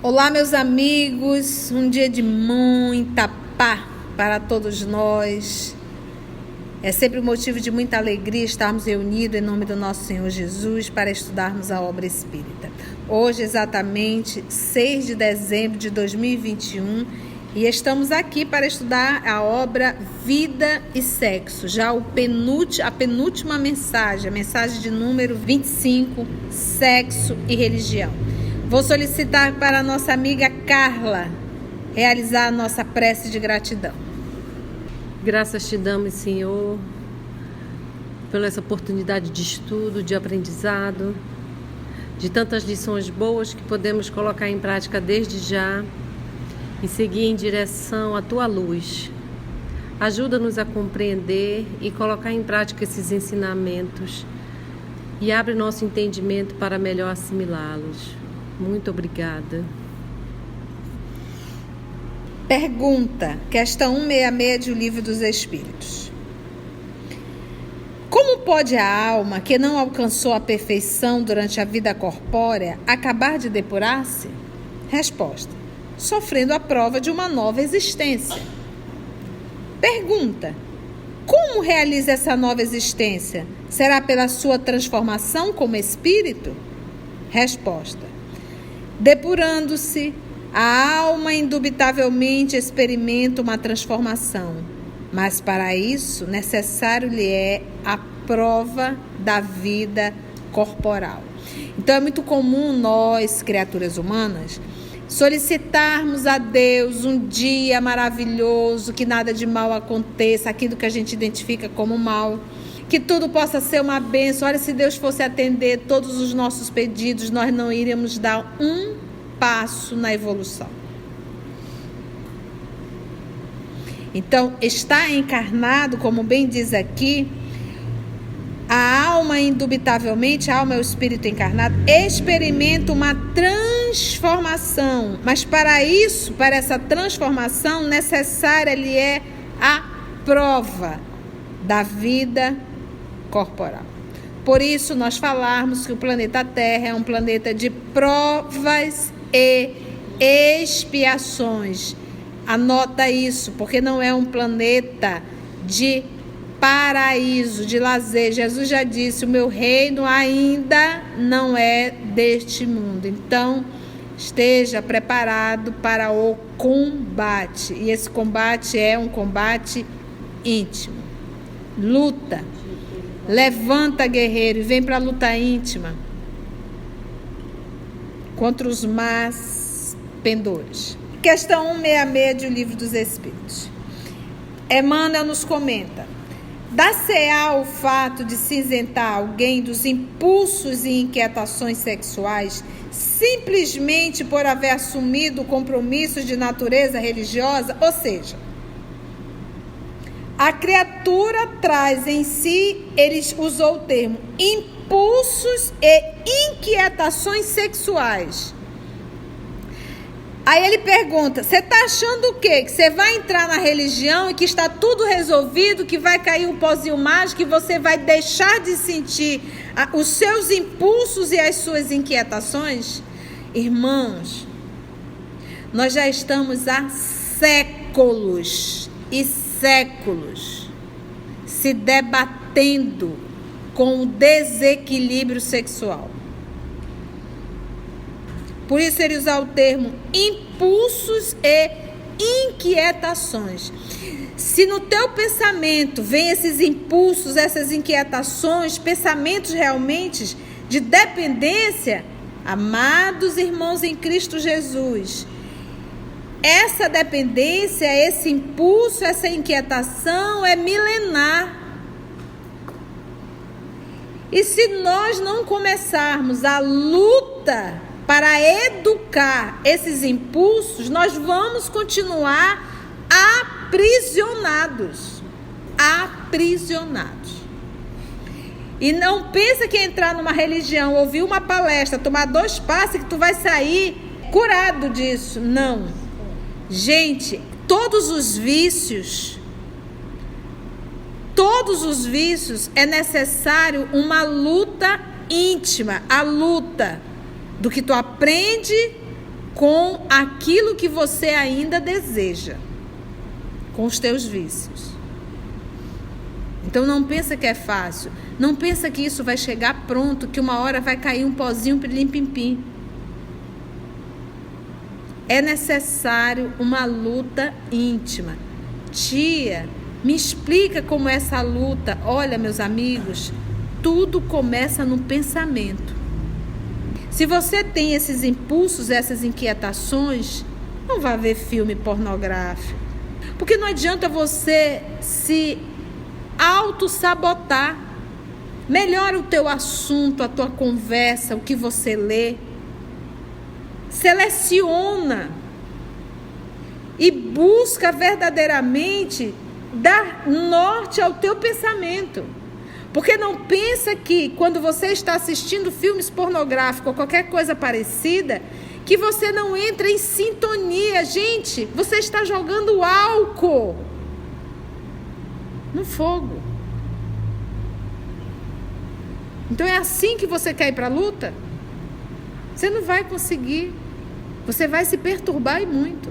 Olá, meus amigos, um dia de muita paz para todos nós. É sempre um motivo de muita alegria estarmos reunidos em nome do nosso Senhor Jesus para estudarmos a obra espírita. Hoje, exatamente 6 de dezembro de 2021, e estamos aqui para estudar a obra Vida e Sexo, já a penúltima mensagem, a mensagem de número 25, Sexo e Religião. Vou solicitar para a nossa amiga Carla realizar a nossa prece de gratidão. Graças te damos, Senhor, pela essa oportunidade de estudo, de aprendizado, de tantas lições boas que podemos colocar em prática desde já e seguir em direção à Tua luz. Ajuda-nos a compreender e colocar em prática esses ensinamentos e abre nosso entendimento para melhor assimilá-los. Muito obrigada. Pergunta, questão 166 do Livro dos Espíritos. Como pode a alma que não alcançou a perfeição durante a vida corpórea acabar de depurar-se? Resposta: sofrendo a prova de uma nova existência. Pergunta: como realiza essa nova existência? Será pela sua transformação como espírito? Resposta: depurando-se, a alma indubitavelmente experimenta uma transformação, mas para isso necessário lhe é a prova da vida corporal. Então é muito comum nós, criaturas humanas, solicitarmos a Deus um dia maravilhoso, que nada de mal aconteça, aquilo que a gente identifica como mal, que tudo possa ser uma bênção. Olha, se Deus fosse atender todos os nossos pedidos, nós não iríamos dar um passo na evolução. Então, está encarnado, como bem diz aqui, a alma indubitavelmente, a alma é o espírito encarnado, experimenta uma transformação, mas para isso, para essa transformação, necessária lhe é a prova da vida corporal. Por isso nós falarmos que o planeta Terra é um planeta de provas e expiações. Anota isso, porque não é um planeta de paraíso, de lazer. Jesus já disse: o meu reino ainda não é deste mundo. Então, esteja preparado para o combate. E esse combate é um combate íntimo. Luta. Levanta, guerreiro, e vem para a luta íntima contra os más pendores. Questão 166 do Livro dos Espíritos. Emmanuel nos comenta: dá-se-á o fato de se isentar alguém dos impulsos e inquietações sexuais simplesmente por haver assumido compromissos de natureza religiosa? Ou seja, a criatura traz em si, ele usou o termo, impulsos e inquietações sexuais. Aí ele pergunta: você está achando o quê? Que você vai entrar na religião e que está tudo resolvido, que vai cair um pozinho mágico, que você vai deixar de sentir os seus impulsos e as suas inquietações? Irmãos, nós já estamos há séculos e séculos se debatendo com o desequilíbrio sexual. Por isso ele usa o termo impulsos e inquietações. Se no teu pensamento vem esses impulsos, essas inquietações, pensamentos realmente de dependência, amados irmãos em Cristo Jesus, essa dependência, esse impulso, essa inquietação é milenar. E se nós não começarmos a luta para educar esses impulsos, nós vamos continuar aprisionados. Aprisionados. E não pensa que entrar numa religião, ouvir uma palestra, tomar 2 passos, que tu vai sair curado disso. Não. Gente, todos os vícios é necessário uma luta íntima, a luta do que tu aprende com aquilo que você ainda deseja, com os teus vícios. Então não pensa que é fácil, não pensa que isso vai chegar pronto, que uma hora vai cair um pozinho pilim-pim-pim. É necessário uma luta íntima. Tia, me explica como é essa luta. Olha, meus amigos, tudo começa no pensamento. Se você tem esses impulsos, essas inquietações, não vá ver filme pornográfico. Porque não adianta você se auto-sabotar. Melhora o teu assunto, a tua conversa, o que você lê. Seleciona e busca verdadeiramente dar norte ao teu pensamento. Porque não pensa que quando você está assistindo filmes pornográficos ou qualquer coisa parecida, que você não entra em sintonia. Gente, você está jogando álcool no fogo. Então é assim que você quer ir para a luta? Você não vai conseguir. Você vai se perturbar e muito.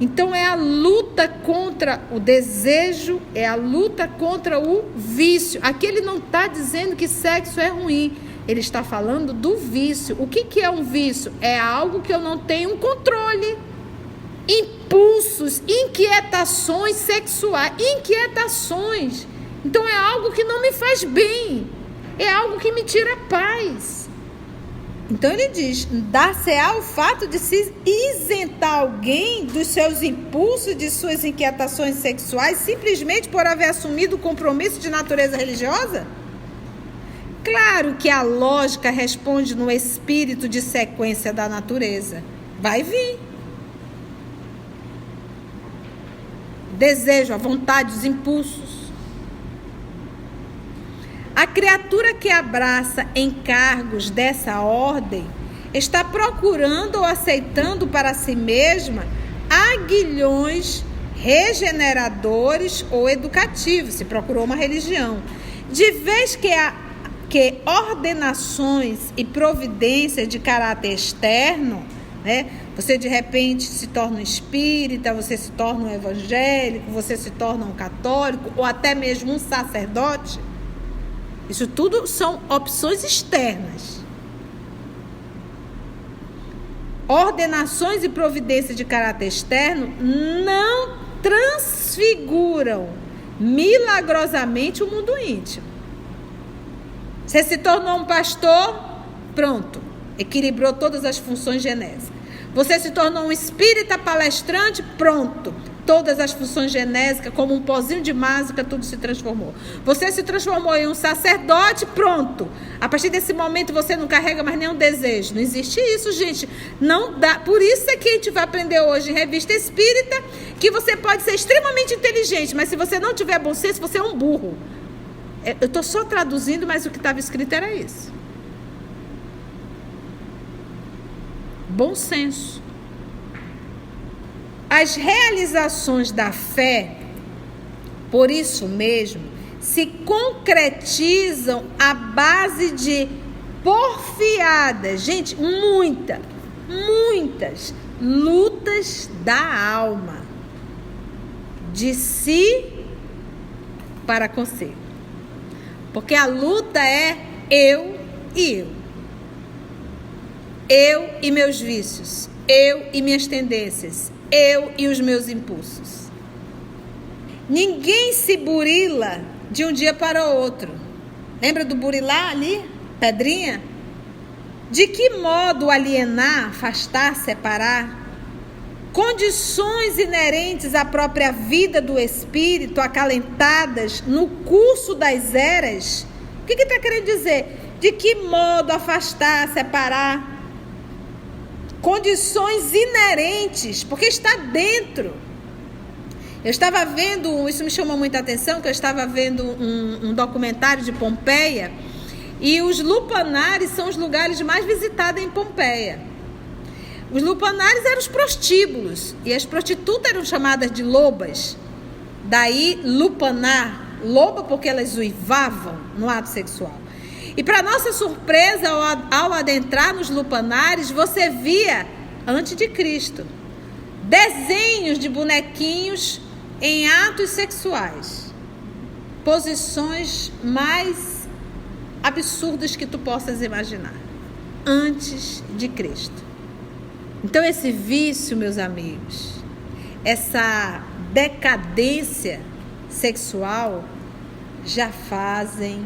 Então é a luta contra o desejo, é a luta contra o vício. Aqui ele não está dizendo que sexo é ruim. Ele está falando do vício. O que é um vício? É algo que eu não tenho controle. Impulsos, inquietações sexuais. Inquietações. Então é algo que não me faz bem. É algo que me tira paz. Então ele diz, dar-se-á o fato de se isentar alguém dos seus impulsos, de suas inquietações sexuais, simplesmente por haver assumido o compromisso de natureza religiosa? Claro que a lógica responde no espírito de sequência da natureza. Vai vir. Desejo, a vontade, os impulsos. A criatura que abraça encargos dessa ordem está procurando ou aceitando para si mesma aguilhões regeneradores ou educativos, se procurou uma religião. De vez que ordenações e providências de caráter externo, né? Você de repente se torna um espírita, você se torna um evangélico, você se torna um católico ou até mesmo um sacerdote. Isso tudo são opções externas. Ordenações e providências de caráter externo não transfiguram milagrosamente o mundo íntimo. Você se tornou um pastor, pronto, equilibrou todas as funções genésicas. Você se tornou um espírita palestrante, pronto. Todas as funções genésicas, como um pozinho de mágica, tudo se transformou. Você se transformou em um sacerdote, pronto. A partir desse momento você não carrega mais nenhum desejo. Não existe isso, gente. Não dá. Por isso é que a gente vai aprender hoje em Revista Espírita que você pode ser extremamente inteligente, mas se você não tiver bom senso, você é um burro. Eu estou só traduzindo, mas o que estava escrito era isso. Bom senso. As realizações da fé, por isso mesmo, se concretizam à base de porfiadas, gente, muitas lutas da alma, de si para consigo. Porque a luta é eu e eu. Eu e meus vícios, eu e minhas tendências, eu e os meus impulsos. Ninguém se burila de um dia para o outro. Lembra do burilar ali? Pedrinha? De que modo alienar, afastar, separar? Condições inerentes à própria vida do espírito, acalentadas no curso das eras. O que está querendo dizer? De que modo afastar, separar? Condições inerentes, porque está dentro. Eu estava vendo, isso me chamou muita atenção, que eu estava vendo um documentário de Pompeia, e os lupanares são os lugares mais visitados em Pompeia. Os lupanares eram os prostíbulos, e as prostitutas eram chamadas de lobas. Daí lupanar, loba porque elas uivavam no ato sexual. E para nossa surpresa, ao adentrar nos lupanares, você via, antes de Cristo, desenhos de bonequinhos em atos sexuais. Posições mais absurdas que tu possas imaginar. Antes de Cristo. Então esse vício, meus amigos, essa decadência sexual já fazem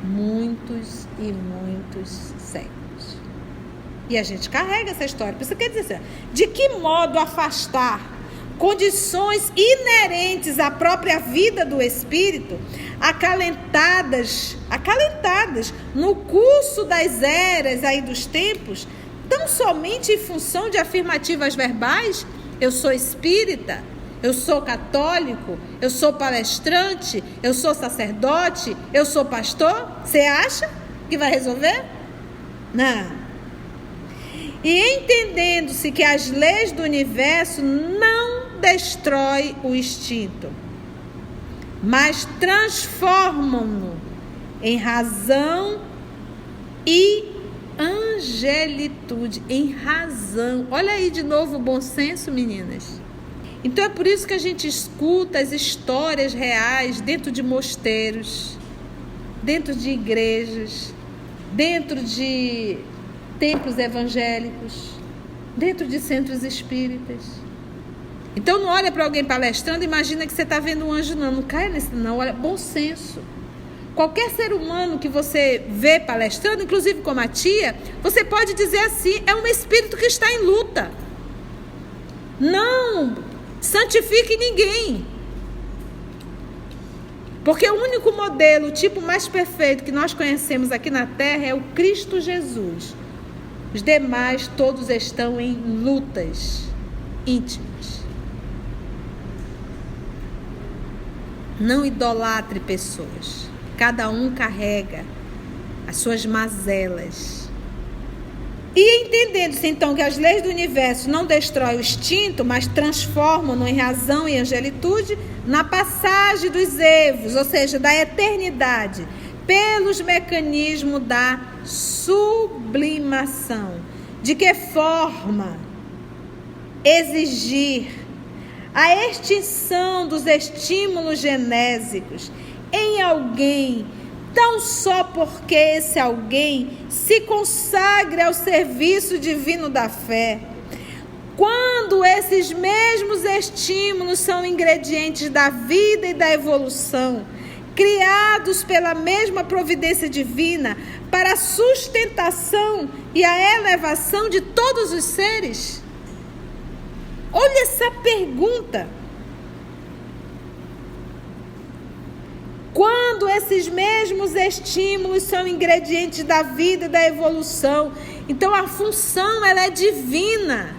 muitos e muitos séculos. E a gente carrega essa história. Por isso quer dizer assim, de que modo afastar condições inerentes à própria vida do espírito, acalentadas no curso das eras aí dos tempos, tão somente em função de afirmativas verbais? Eu sou espírita, eu sou católico, eu sou palestrante, eu sou sacerdote, eu sou pastor. Você acha que vai resolver? Não. E entendendo-se que as leis do universo não destrói o instinto, mas transformam-no em razão e angelitude. Em razão. Olha aí de novo o bom senso, meninas. Então é por isso que a gente escuta as histórias reais dentro de mosteiros, dentro de igrejas, dentro de templos evangélicos, dentro de centros espíritas. Então não olha para alguém palestrando e imagina que você está vendo um anjo. Não caia nesse não. Olha, bom senso. Qualquer ser humano que você vê palestrando, inclusive como a tia, você pode dizer assim, é um espírito que está em luta. Não santifique ninguém. Porque o único modelo, o tipo mais perfeito que nós conhecemos aqui na Terra é o Cristo Jesus. Os demais todos estão em lutas íntimas. Não idolatre pessoas. Cada um carrega as suas mazelas. E entendendo-se então que as leis do universo não destroem o instinto, mas transformam-no em razão e angelitude, na passagem dos evos, ou seja, da eternidade, pelos mecanismos da sublimação. De que forma exigir a extinção dos estímulos genésicos em alguém, tão só porque esse alguém se consagre ao serviço divino da fé, quando esses mesmos estímulos são ingredientes da vida e da evolução, criados pela mesma providência divina para a sustentação e a elevação de todos os seres? Olha essa pergunta. Quando esses mesmos estímulos são ingredientes da vida e da evolução, então a função ela é divina.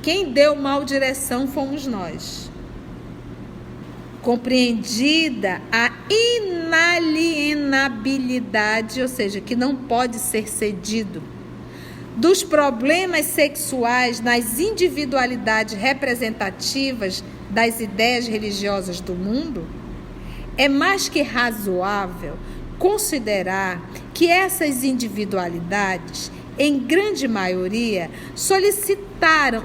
Quem deu mal direção fomos nós. Compreendida a inalienabilidade, ou seja, que não pode ser cedido, dos problemas sexuais nas individualidades representativas das ideias religiosas do mundo, é mais que razoável considerar que essas individualidades, em grande maioria, solicitaram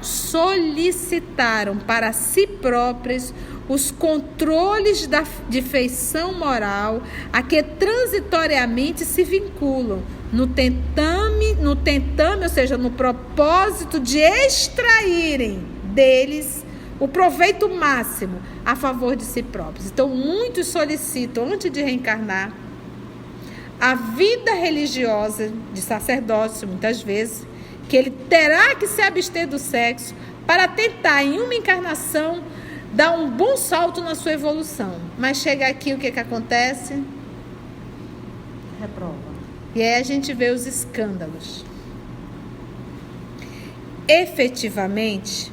para si próprias os controles de feição moral a que transitoriamente se vinculam no tentame, ou seja, no propósito de extraírem deles o proveito máximo a favor de si próprios. Então, muitos solicitam, antes de reencarnar, a vida religiosa de sacerdócio, muitas vezes, que ele terá que se abster do sexo para tentar, em uma encarnação, dar um bom salto na sua evolução. Mas chega aqui, o que acontece? Reprova. E aí a gente vê os escândalos. Efetivamente,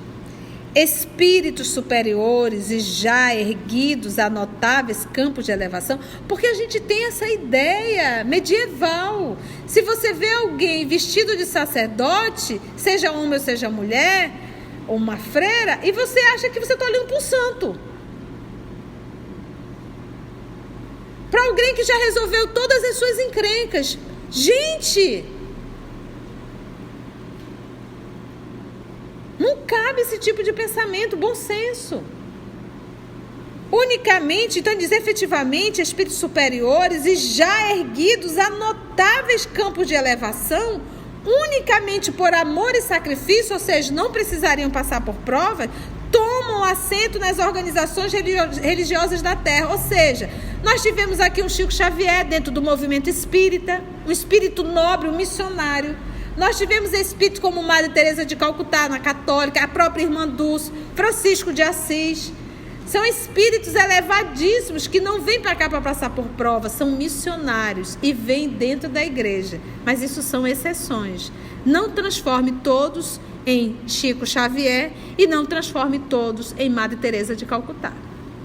espíritos superiores e já erguidos a notáveis campos de elevação, porque a gente tem essa ideia medieval. Se você vê alguém vestido de sacerdote, seja homem ou seja mulher, ou uma freira, e você acha que você está olhando para um santo. para alguém que já resolveu todas as suas encrencas. Gente, não cabe esse tipo de pensamento, bom senso. Unicamente, então diz efetivamente, espíritos superiores e já erguidos a notáveis campos de elevação, unicamente por amor e sacrifício, ou seja, não precisariam passar por provas, tomam assento nas organizações religiosas da Terra. Ou seja, nós tivemos aqui um Chico Xavier dentro do movimento espírita, um espírito nobre, um missionário. Nós tivemos espíritos como Madre Teresa de Calcutá, na católica, a própria Irmã Dulce, Francisco de Assis. São espíritos elevadíssimos que não vêm para cá para passar por provas, são missionários e vêm dentro da igreja. Mas isso são exceções. Não transforme todos em Chico Xavier e não transforme todos em Madre Teresa de Calcutá.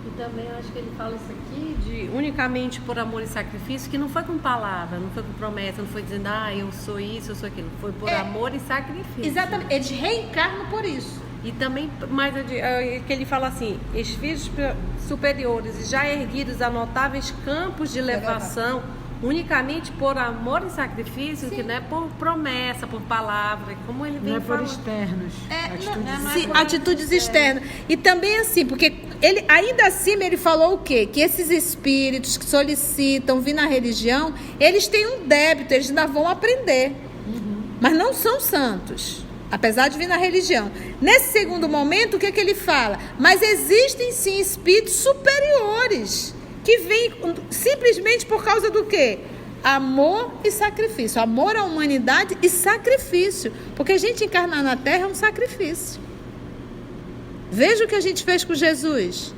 E também eu acho que ele fala isso aqui de unicamente por amor e sacrifício, que não foi com palavra, não foi com promessa, não foi dizendo, eu sou isso, eu sou aquilo. Foi por amor e sacrifício. Exatamente, eles reencarnam por isso. E também, mais que ele fala assim, espíritos superiores e já erguidos a notáveis campos de elevação, unicamente por amor e sacrifício, sim, que não é por promessa, por palavra, como ele vem falando. Não é por externos. Atitudes externas. E também assim, porque ele, ainda acima ele falou o quê? Que esses espíritos que solicitam vir na religião, eles têm um débito, eles ainda vão aprender. Mas não são santos. Apesar de vir na religião. Nesse segundo momento, o que ele fala? Mas existem sim espíritos superiores que vêm simplesmente por causa do quê? Amor e sacrifício. Amor à humanidade e sacrifício. Porque a gente encarnar na Terra é um sacrifício. Veja o que a gente fez com Jesus.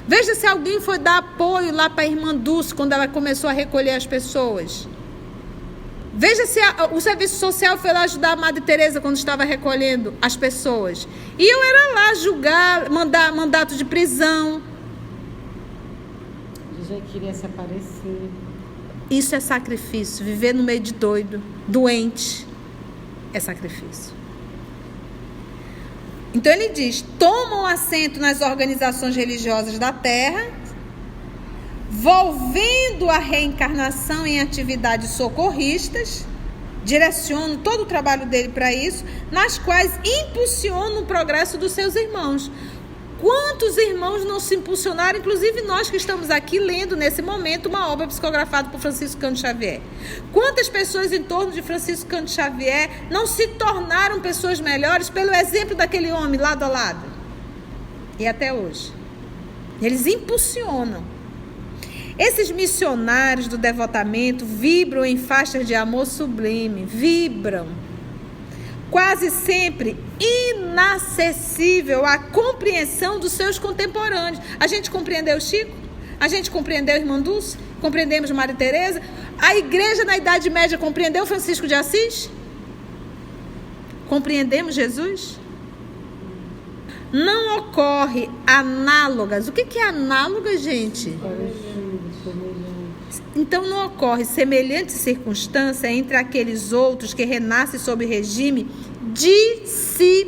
Veja se alguém foi dar apoio lá para a Irmã Dulce quando ela começou a recolher as pessoas. Veja se o serviço social foi lá ajudar a Madre Teresa quando estava recolhendo as pessoas. E eu era lá julgar, mandar mandato de prisão. Já queria se aparecer. Isso é sacrifício. Viver no meio de doido, doente, é sacrifício. Então ele diz, tomam assento nas organizações religiosas da Terra, volvendo a reencarnação em atividades socorristas, direcionam todo o trabalho dele para isso, nas quais impulsionam o progresso dos seus irmãos. Quantos irmãos não se impulsionaram, inclusive nós que estamos aqui lendo nesse momento uma obra psicografada por Francisco Cândido Xavier. Quantas pessoas em torno de Francisco Cândido Xavier não se tornaram pessoas melhores pelo exemplo daquele homem lado a lado? E até hoje. Eles impulsionam. Esses missionários do devotamento vibram em faixas de amor sublime, vibram, quase sempre inacessível à compreensão dos seus contemporâneos. A gente compreendeu Chico? A gente compreendeu Irmã Dulce? Compreendemos Maria Teresa? A igreja na Idade Média compreendeu Francisco de Assis? Compreendemos Jesus? Não ocorre análogas. O que é análoga, gente? Então não ocorre semelhante circunstância entre aqueles outros que renascem sob regime disciplinar.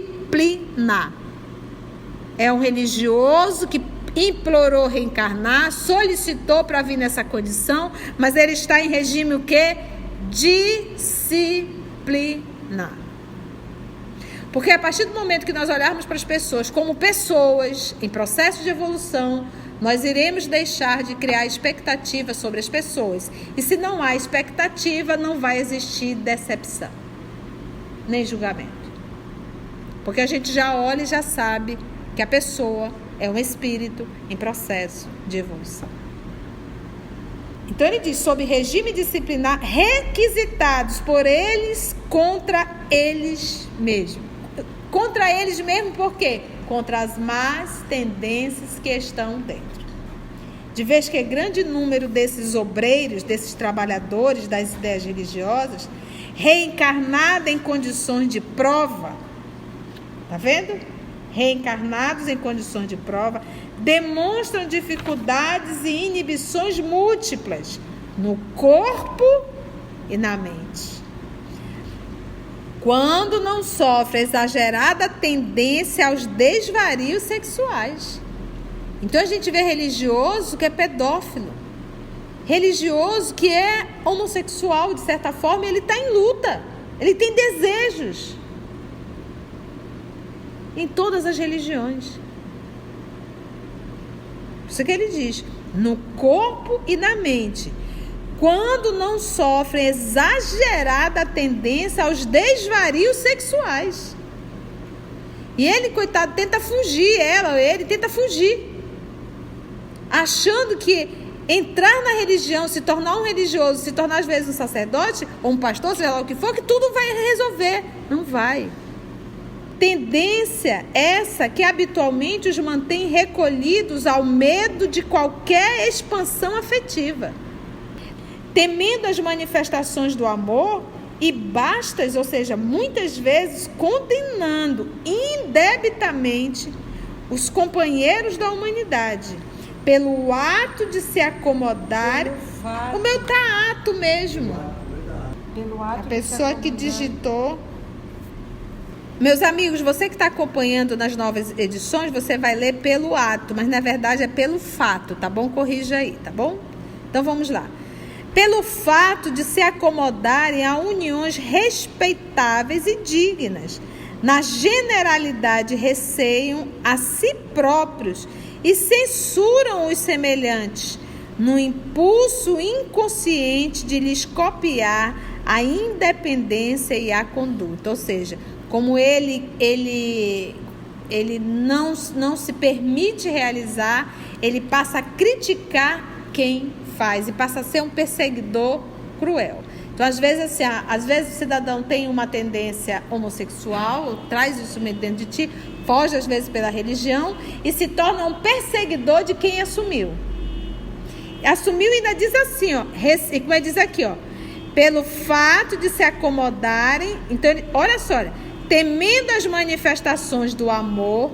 É um religioso que implorou reencarnar, solicitou para vir nessa condição, mas ele está em regime o quê? Disciplinar. Porque a partir do momento que nós olharmos para as pessoas como pessoas em processo de evolução, nós iremos deixar de criar expectativa sobre as pessoas. E se não há expectativa, não vai existir decepção, nem julgamento. Porque a gente já olha e já sabe que a pessoa é um espírito em processo de evolução. Então ele diz, sob regime disciplinar, requisitados por eles contra eles mesmos. Contra eles mesmos por quê? Contra as más tendências que estão dentro. De vez que grande número desses obreiros, desses trabalhadores das ideias religiosas, reencarnada em condições de prova, tá vendo? Reencarnados em condições de prova, demonstram dificuldades e inibições múltiplas no corpo e na mente. Quando não sofre exagerada tendência aos desvarios sexuais. Então a gente vê religioso que é pedófilo. religioso que é homossexual, de certa forma, ele está em luta. Ele tem desejos. Em todas as religiões. Por isso que ele diz, no corpo e na mente, quando não sofrem exagerada tendência aos desvarios sexuais. E ele, coitado, tenta fugir, ele tenta fugir. Achando que entrar na religião, se tornar um religioso, se tornar às vezes um sacerdote, ou um pastor, seja lá o que for, que tudo vai resolver. Não vai. Tendência essa que habitualmente os mantém recolhidos ao medo de qualquer expansão afetiva. Temendo as manifestações do amor e bastas, ou seja, muitas vezes condenando indebitamente os companheiros da humanidade pelo ato de se acomodar. O meu tá ato mesmo. Pelo ato A pessoa que digitou. Meus amigos, você que está acompanhando nas novas edições, você vai ler pelo ato, mas na verdade é pelo fato, tá bom? Corrija aí, tá bom? Então vamos lá. Pelo fato de se acomodarem a uniões respeitáveis e dignas, na generalidade receiam a si próprios e censuram os semelhantes, no impulso inconsciente de lhes copiar a independência e a conduta. Ou seja, como ele não se permite realizar, ele passa a criticar quem faz e passa a ser um perseguidor cruel. Então, às vezes o cidadão tem uma tendência homossexual, traz isso dentro de ti, foge às vezes pela religião e se torna um perseguidor de quem assumiu. Assumiu e ainda diz assim, ó, como ele diz aqui, ó, pelo fato de se acomodarem, então, olha só, temendo as manifestações do amor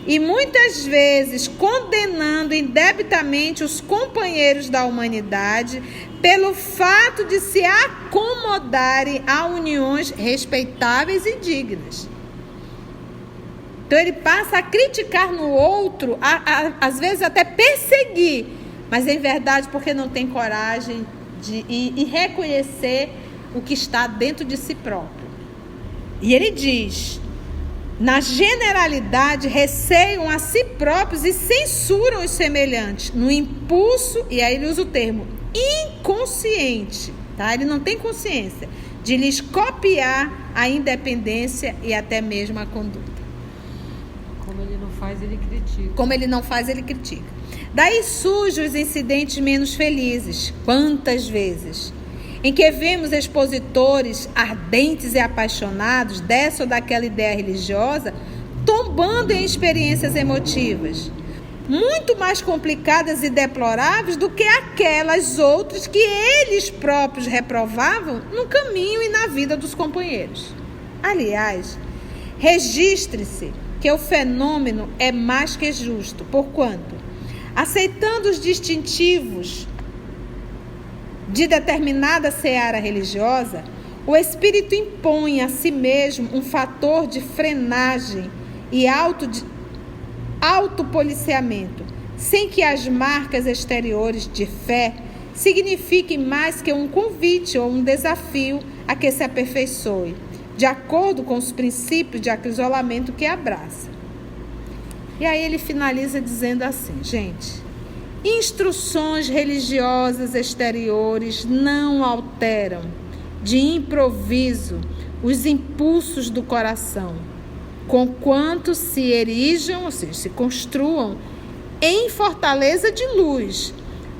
e muitas vezes condenando indebitamente os companheiros da humanidade pelo fato de se acomodarem a uniões respeitáveis e dignas. Então ele passa a criticar no outro, às vezes até perseguir, mas em verdade porque não tem coragem de reconhecer o que está dentro de si próprio. E ele diz, na generalidade, receiam a si próprios e censuram os semelhantes, no impulso, e aí ele usa o termo inconsciente, tá? Ele não tem consciência de lhes copiar a independência e até mesmo a conduta. Como ele não faz, ele critica. Como ele não faz, ele critica. Daí surgem os incidentes menos felizes. Quantas vezes? Em que vemos expositores ardentes e apaixonados dessa ou daquela ideia religiosa tombando em experiências emotivas, muito mais complicadas e deploráveis do que aquelas outras que eles próprios reprovavam no caminho e na vida dos companheiros. Aliás, registre-se que o fenômeno é mais que justo, porquanto, aceitando os distintivos de determinada seara religiosa, o espírito impõe a si mesmo um fator de frenagem e autopoliciamento, sem que as marcas exteriores de fé signifiquem mais que um convite ou um desafio a que se aperfeiçoe, de acordo com os princípios de acrisolamento que abraça. E aí ele finaliza dizendo assim, gente, instruções religiosas exteriores não alteram de improviso os impulsos do coração, conquanto se erijam, ou seja, se construam em fortaleza de luz,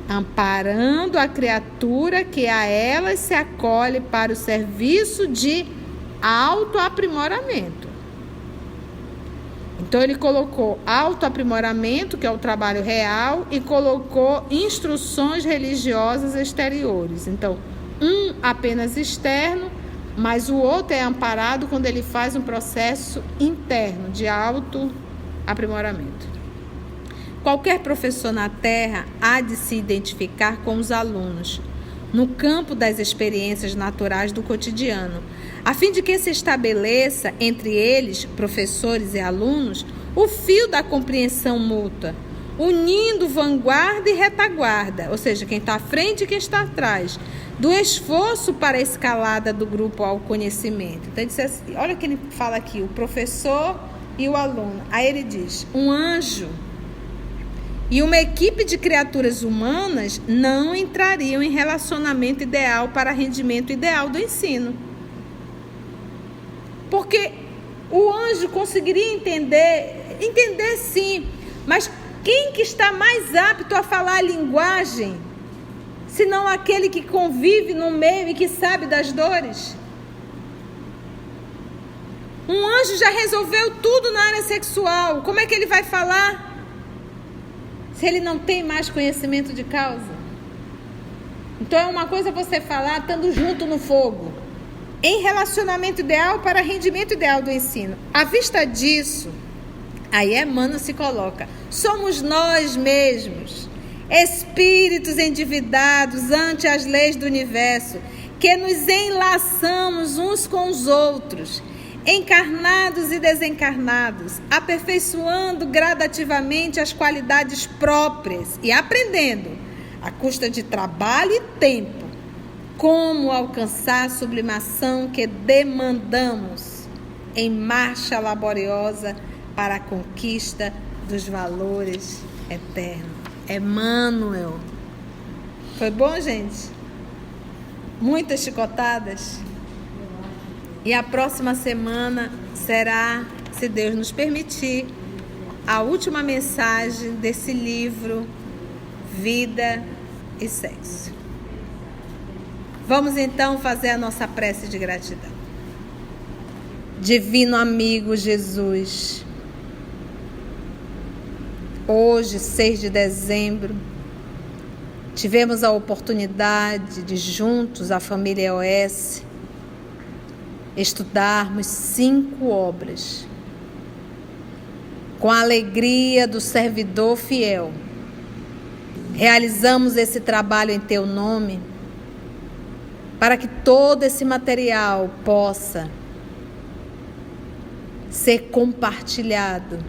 amparando a criatura que a elas se acolhe para o serviço de autoaprimoramento. Então ele colocou autoaprimoramento, que é o trabalho real, e colocou instruções religiosas exteriores. Então, um apenas externo, mas o outro é amparado quando ele faz um processo interno de autoaprimoramento. Qualquer professor na Terra há de se identificar com os alunos no campo das experiências naturais do cotidiano, a fim de que se estabeleça entre eles, professores e alunos, o fio da compreensão mútua, unindo vanguarda e retaguarda, ou seja, quem está à frente e quem está atrás, do esforço para a escalada do grupo ao conhecimento. Então, ele diz assim, olha o que ele fala aqui, o professor e o aluno. Aí ele diz, um anjo e uma equipe de criaturas humanas não entrariam em relacionamento ideal para rendimento ideal do ensino. Porque o anjo conseguiria entender sim, mas quem que está mais apto a falar a linguagem, senão aquele que convive no meio e que sabe das dores? Um anjo já resolveu tudo na área sexual, como é que ele vai falar se ele não tem mais conhecimento de causa? Então é uma coisa você falar estando junto no fogo, em relacionamento ideal para rendimento ideal do ensino. À vista disso, aí Emmanuel se coloca, somos nós mesmos, espíritos endividados ante as leis do universo, que nos enlaçamos uns com os outros, encarnados e desencarnados, aperfeiçoando gradativamente as qualidades próprias e aprendendo, à custa de trabalho e tempo, como alcançar a sublimação que demandamos em marcha laboriosa para a conquista dos valores eternos. Emmanuel. Foi bom, gente? Muitas chicotadas. E a próxima semana será, se Deus nos permitir, a última mensagem desse livro, Vida e Sexo. Vamos então fazer a nossa prece de gratidão. Divino amigo Jesus, hoje, 6 de dezembro, tivemos a oportunidade de, juntos, a família EOS, estudarmos 5 obras, com a alegria do servidor fiel. Realizamos esse trabalho em Teu nome, para que todo esse material possa ser compartilhado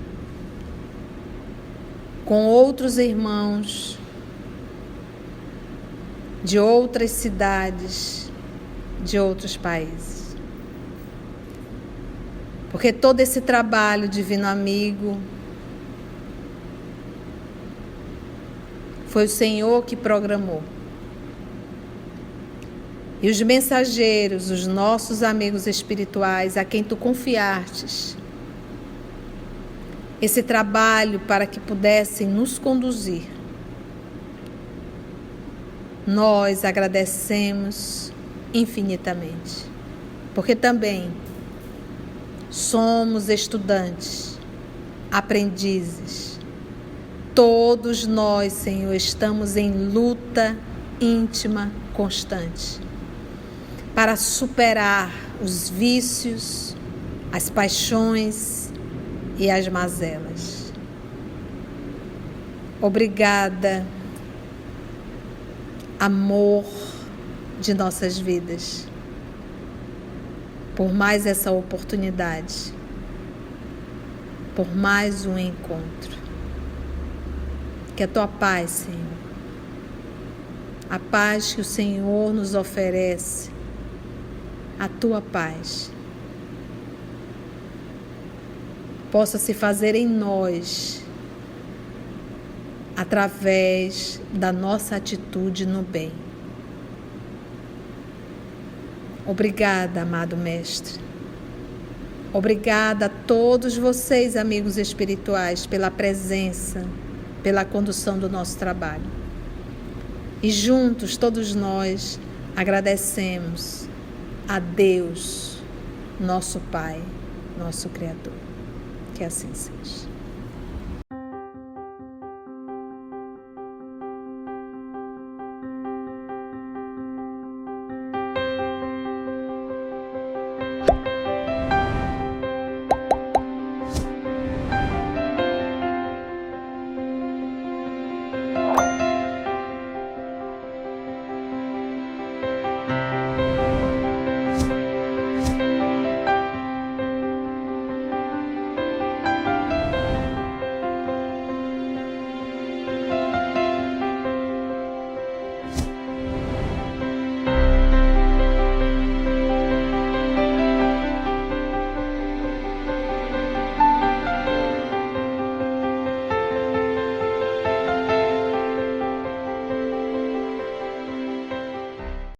com outros irmãos de outras cidades, de outros países. Porque todo esse trabalho, divino amigo, foi o Senhor que programou. E os mensageiros, os nossos amigos espirituais, a quem Tu confiastes esse trabalho para que pudessem nos conduzir, nós agradecemos infinitamente, porque também somos estudantes, aprendizes. Todos nós, Senhor, estamos em luta íntima constante para superar os vícios, as paixões e as mazelas. Obrigada, amor de nossas vidas, por mais essa oportunidade, por mais um encontro. Que a Tua paz, Senhor, a paz que o Senhor nos oferece, a Tua paz, possa se fazer em nós através da nossa atitude no bem. Obrigada, amado Mestre. Obrigada a todos vocês, amigos espirituais, pela presença, pela condução do nosso trabalho. E juntos, todos nós, agradecemos a Deus, nosso Pai, nosso Criador. Que assim seja.